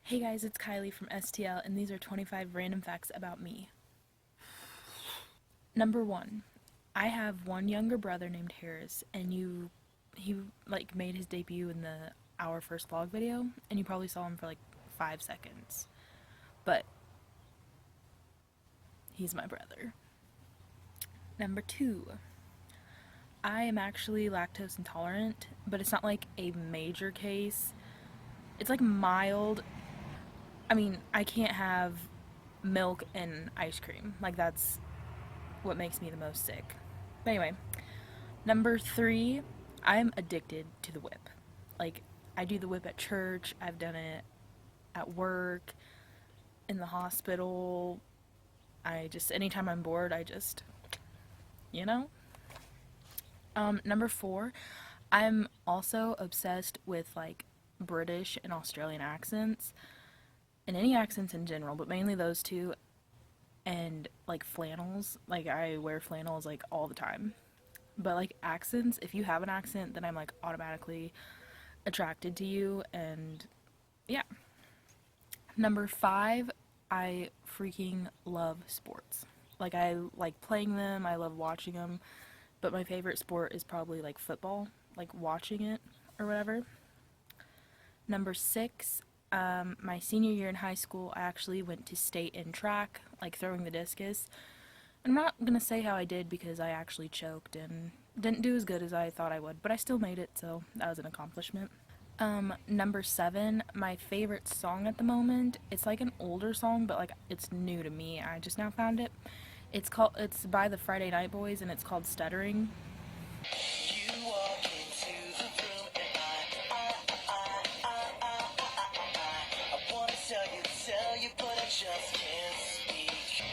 Hey guys, it's Kylie from STL, and these are 25 random facts about me. Number one, I have one younger brother named Harris, and he made his debut in our first vlog video, and you probably saw him for like 5 seconds. But he's my brother. Number two, I am actually lactose intolerant, but it's not like a major case. It's like mild. I mean, I can't have milk and ice cream. Like, that's what makes me the most sick. But anyway, number three, I'm addicted to the whip. Like, I do the whip at church, I've done it at work, in the hospital. Anytime I'm bored, you know? Number four, I'm also obsessed with like British and Australian accents, and any accents in general, but mainly those two, and like flannels. Like, I wear flannels like all the time. But like accents, if you have an accent, then I'm like automatically attracted to you, and yeah. Number five, I freaking love sports. Like, I like playing them, I love watching them, but my favorite sport is probably like football, like watching it or whatever. Number six, my senior year in high school, I actually went to state in track, like throwing the discus. I'm not gonna say how I did because I actually choked and didn't do as good as I thought I would, but I still made it, so that was an accomplishment. Number seven, my favorite song at the moment. It's like an older song, but like it's new to me. I just now found it. It's by the Friday Night Boys, and it's called Stuttering. You walk into the room and I wanna tell you, but I just can't speak.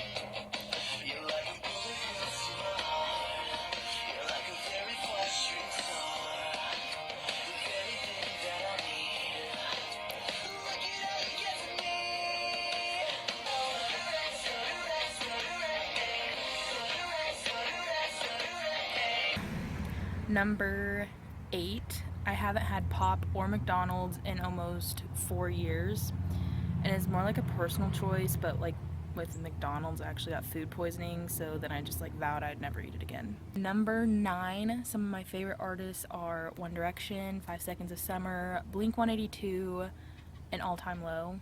You're like a bullet to my heart. You're like a very frustrating star. The very thing that I need. Look at how you get to me. Number eight, I haven't had pop or McDonald's in almost 4 years, and it's more like a personal choice, but like with McDonald's, I actually got food poisoning, so then I just like vowed I'd never eat it again. Number nine, some of my favorite artists are One Direction, 5 Seconds of Summer, Blink 182, and All Time Low.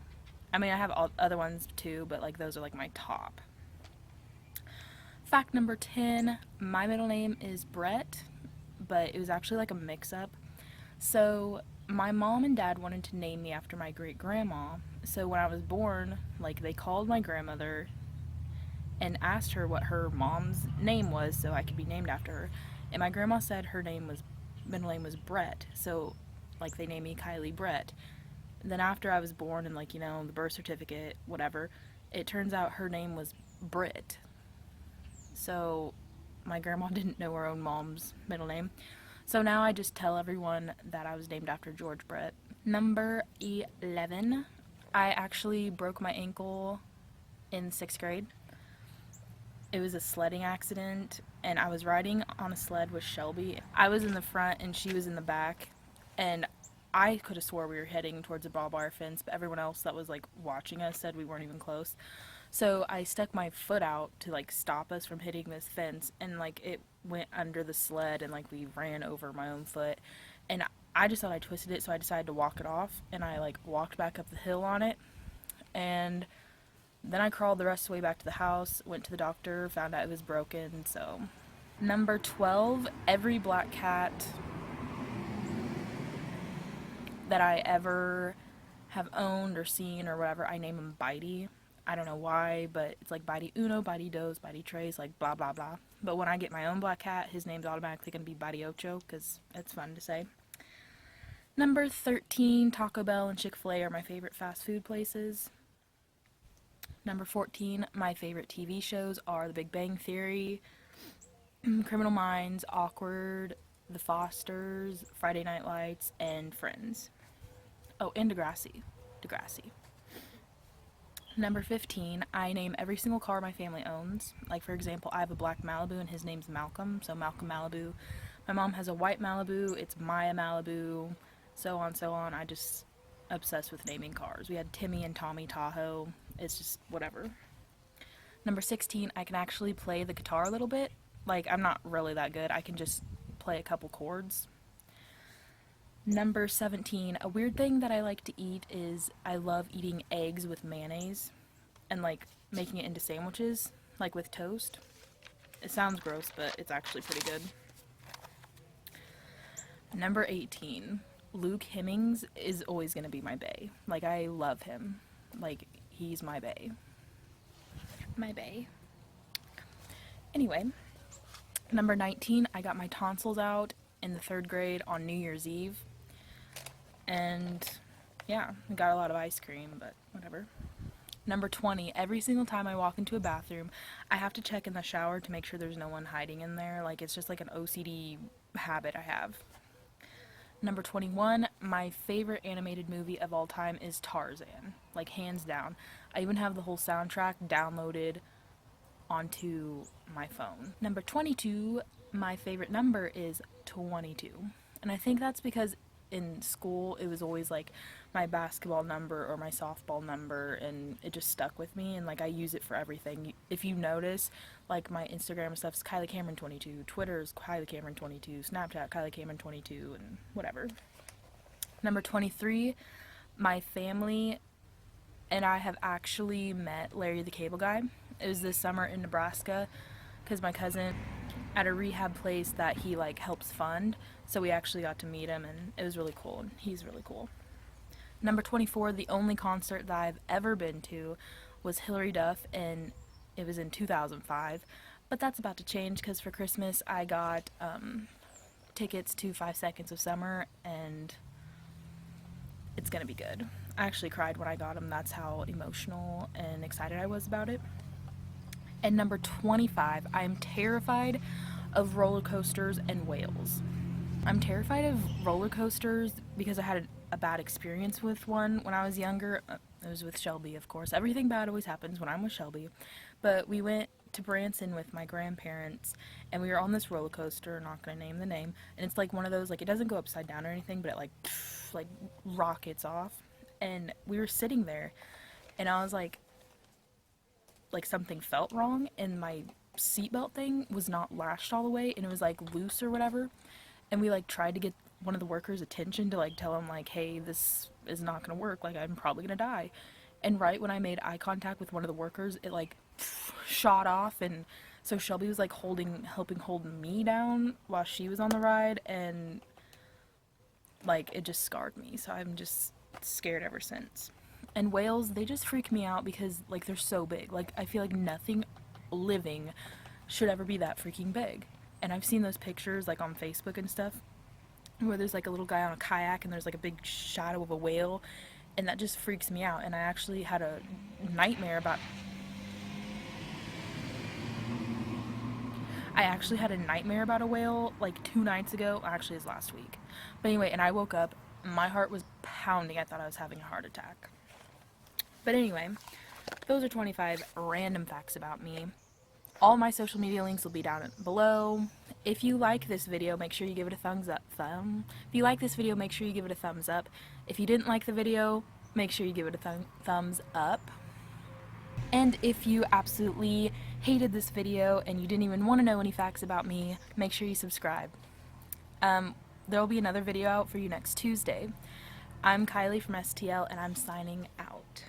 I mean, I have other ones too, but like those are like my top. Fact number 10, my middle name is Brett, but it was actually like a mix-up. So my mom and dad wanted to name me after my great grandma. So when I was born, like, they called my grandmother and asked her what her mom's name was so I could be named after her. And my grandma said her middle name was Brett. So like they named me Kylie Brett. Then after I was born and like, the birth certificate, whatever, it turns out her name was Britt. So my grandma didn't know her own mom's middle name. So now I just tell everyone that I was named after George Brett. Number 11, I actually broke my ankle in 6th grade. It was a sledding accident, and I was riding on a sled with Shelby. I was in the front and she was in the back, and I could have swore we were heading towards a barbed wire fence, but everyone else that was like watching us said we weren't even close. So I stuck my foot out to like stop us from hitting this fence, and like it went under the sled, and like we ran over my own foot, and I just thought I twisted it, so I decided to walk it off, and I like walked back up the hill on it, and then I crawled the rest of the way back to the house, went to the doctor, found out it was broken. So number 12, every black cat that I ever have owned or seen or whatever, I name him Bitey. I don't know why, but it's like Bitey Uno, Bitey Dos, Bitey Tres, like blah blah blah. But when I get my own black cat, his name's automatically going to be Bitey Ocho, because it's fun to say. Number 13, Taco Bell and Chick-fil-A are my favorite fast food places. Number 14, my favorite TV shows are The Big Bang Theory, Criminal Minds, Awkward, The Fosters, Friday Night Lights, and Friends. Oh, and Degrassi. Number 15, I name every single car my family owns. Like, for example, I have a black Malibu and his name's Malcolm, so Malcolm Malibu. My mom has a white Malibu, it's Maya Malibu, so on, so on. obsessed with naming cars. We had Timmy and Tommy Tahoe. It's just whatever. Number 16, I can actually play the guitar a little bit. Like, I'm not really that good. I can just play a couple chords. Number 17, a weird thing that I like to eat is I love eating eggs with mayonnaise and like making it into sandwiches, like with toast. It sounds gross, but it's actually pretty good. Number 18, Luke Hemmings is always going to be my bae. Like, I love him. Like, he's my bae. My bae. Anyway, number 19, I got my tonsils out in the 3rd grade on New Year's Eve. And yeah, I got a lot of ice cream, but whatever. Number 20, every single time I walk into a bathroom, I have to check in the shower to make sure there's no one hiding in there. Like, it's just like an OCD habit I have. Number 21, my favorite animated movie of all time is Tarzan. Like, hands down. I even have the whole soundtrack downloaded onto my phone. Number 22, my favorite number is 22. And I think that's because in school it was always like my basketball number or my softball number, and it just stuck with me, and like I use it for everything. If you notice, like my Instagram stuff's Kylie Cameron 22, Twitter's Kylie Cameron 22, Snapchat Kylie Cameron 22, and whatever. Number 23, my family and I have actually met Larry the Cable Guy. It was this summer in Nebraska because my cousin at a rehab place that he like helps fund, so we actually got to meet him, and it was really cool, and he's really cool. Number 24, the only concert that I've ever been to was Hilary Duff, and it was in 2005, but that's about to change because for Christmas I got tickets to 5 Seconds of Summer, and it's gonna be good. I actually cried when I got them. That's how emotional and excited I was about it. And number 25, I'm terrified of roller coasters and whales. I'm terrified of roller coasters because I had a bad experience with one when I was younger. It was with Shelby, of course. Everything bad always happens when I'm with Shelby. But we went to Branson with my grandparents, and we were on this roller coaster, not gonna name the name, and it's like one of those, like, it doesn't go upside down or anything, but it like rockets off. And we were sitting there, and I was like something felt wrong, and my seatbelt thing was not lashed all the way, and it was like loose or whatever. And we like tried to get one of the workers' attention to like tell him like, hey, this is not gonna work, like I'm probably gonna die. And right when I made eye contact with one of the workers, it like shot off, and so Shelby was like helping hold me down while she was on the ride, and like it just scarred me, so I'm just scared ever since. And whales, they just freak me out because like they're so big. Like I feel like nothing living should ever be that freaking big. And I've seen those pictures like on Facebook and stuff where there's like a little guy on a kayak and there's like a big shadow of a whale, and that just freaks me out. And I actually had a nightmare about a whale like 2 nights ago. Actually, it was last week. But anyway, and I woke up, my heart was pounding. I thought I was having a heart attack. But anyway, those are 25 random facts about me. All my social media links will be down below. If you like this video, make sure you give it a thumbs up. If you like this video, make sure you give it a thumbs up. If you didn't like the video, make sure you give it a thumbs up. And if you absolutely hated this video and you didn't even want to know any facts about me, make sure you subscribe. There will be another video out for you next Tuesday. I'm Kylie from STL, and I'm signing out.